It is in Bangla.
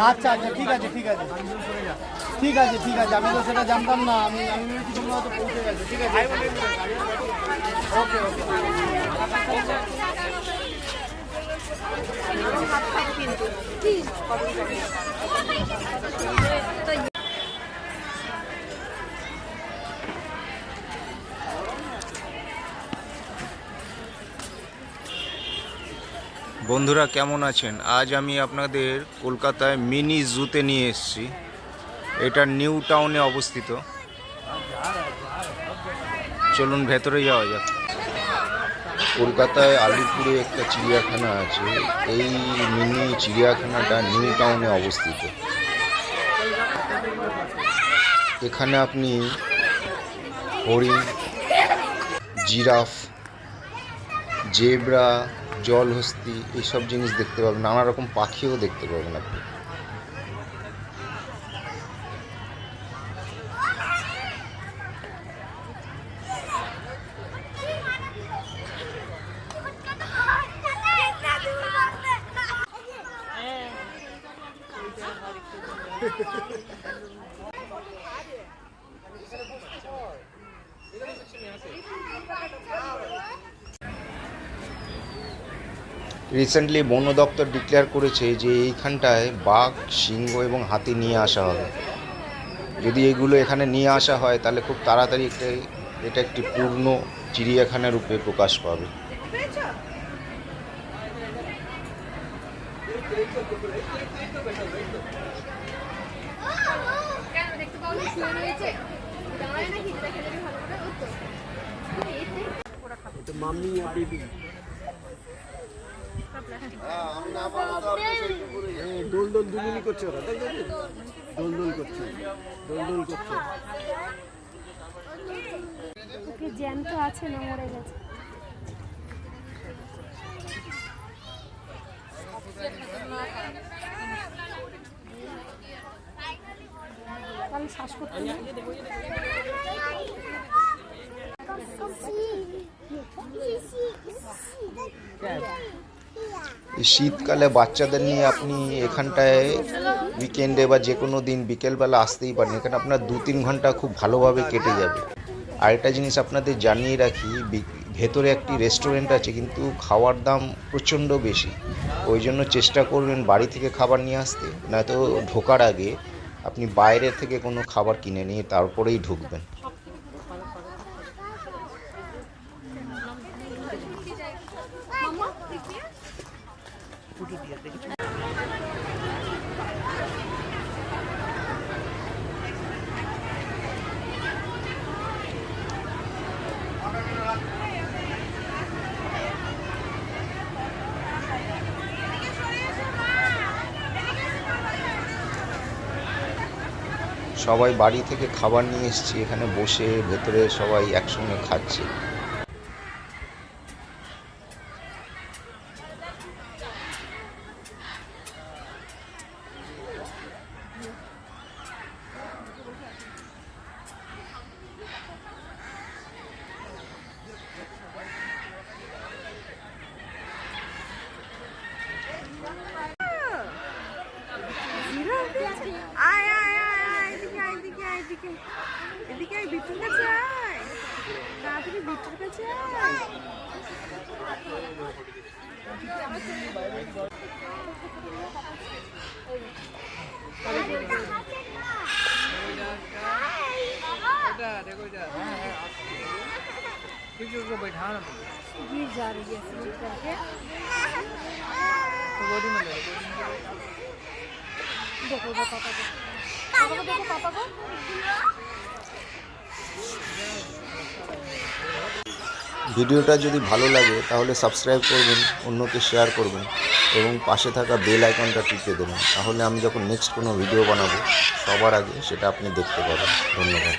আচ্ছা আচ্ছা, ঠিক আছে ঠিক আছে ঠিক আছে ঠিক আছে, আমি তো সেটা জানতাম না, আমি ভেবেছি তোমরা হয়তো পৌঁছে গেছো। ঠিক আছে, ওকে ওকে। বন্ধুরা কেমন আছেন? আজ আমি আপনাদের কলকাতায় মিনি জুতে নিয়ে এসেছি। এটা নিউ টাউনে অবস্থিত। চলুন ভেতরে যাওয়া যাক। কলকাতায় আলিপুরে একটা চিড়িয়াখানা আছে। এই মিনি চিড়িয়াখানাটা নিউ টাউনে অবস্থিত। এখানে আপনি হরিণ, জিরাফ, জেব্রা, জলহস্তি এইসব জিনিস দেখতে পাবেন। নানা রকম পাখিও দেখতে পাবেন আপনি। রিসেন্টলি বন দপ্তর ডিক্লেয়ার করেছে যে এইখানটায় বাঘ, সিংহ এবং হাতি নিয়ে আসা হবে। যদি এগুলো এখানে নিয়ে আসা হয় তাহলে খুব তাড়াতাড়ি এটা একটি পূর্ণ চিড়িয়াখানা রূপে প্রকাশ পাবে। দোল দোল দুগুনি করছে ওরা, দোল দোল করছে, দোল দোল করছে। ওকে জ্যান্ত আছে না মরে গেছে? তাহলে শ্বাস করতে না। এই শীতকালে বাচ্চাদের নিয়ে আপনি এখানটায় উইকেন্ডে বা যে কোনো দিন বিকেলবেলা আসতেই পারেন। এখানে আপনার 2-3 ঘন্টা খুব ভালোভাবে কেটে যাবে। আরেকটা জিনিস আপনাদের জানিয়ে রাখি, ভেতরে একটি রেস্টুরেন্ট আছে, কিন্তু খাওয়ার দাম প্রচণ্ড বেশি। ওই জন্য চেষ্টা করবেন বাড়ি থেকে খাবার নিয়ে আসতে, নয়তো ঢোকার আগে আপনি বাইরে থেকে কোনো খাবার কিনে নিয়ে তারপরেই ঢুকবেন। সবাই বাড়ি থেকে খাবার নিয়ে এসেছি, এখানে বসে ভেতরে সবাই একসঙ্গে খাচ্ছে। এদিকে আয়, বিট্টুর কাছে আয়, তাড়াতাড়ি বিট্টুর কাছে আয়। गिर जा रही है स्लिप करके। देखो इधर पापा को, पापा को देखो, पापा को। ভিডিওটা যদি ভালো লাগে তাহলে সাবস্ক্রাইব করবেন, অন্যকে শেয়ার করবেন এবং পাশে থাকা বেল আইকনটা টিপে দেবেন। তাহলে আমি যখন নেক্সট কোনো ভিডিও বানাবো সবার আগে সেটা আপনি দেখতে পাবেন। ধন্যবাদ।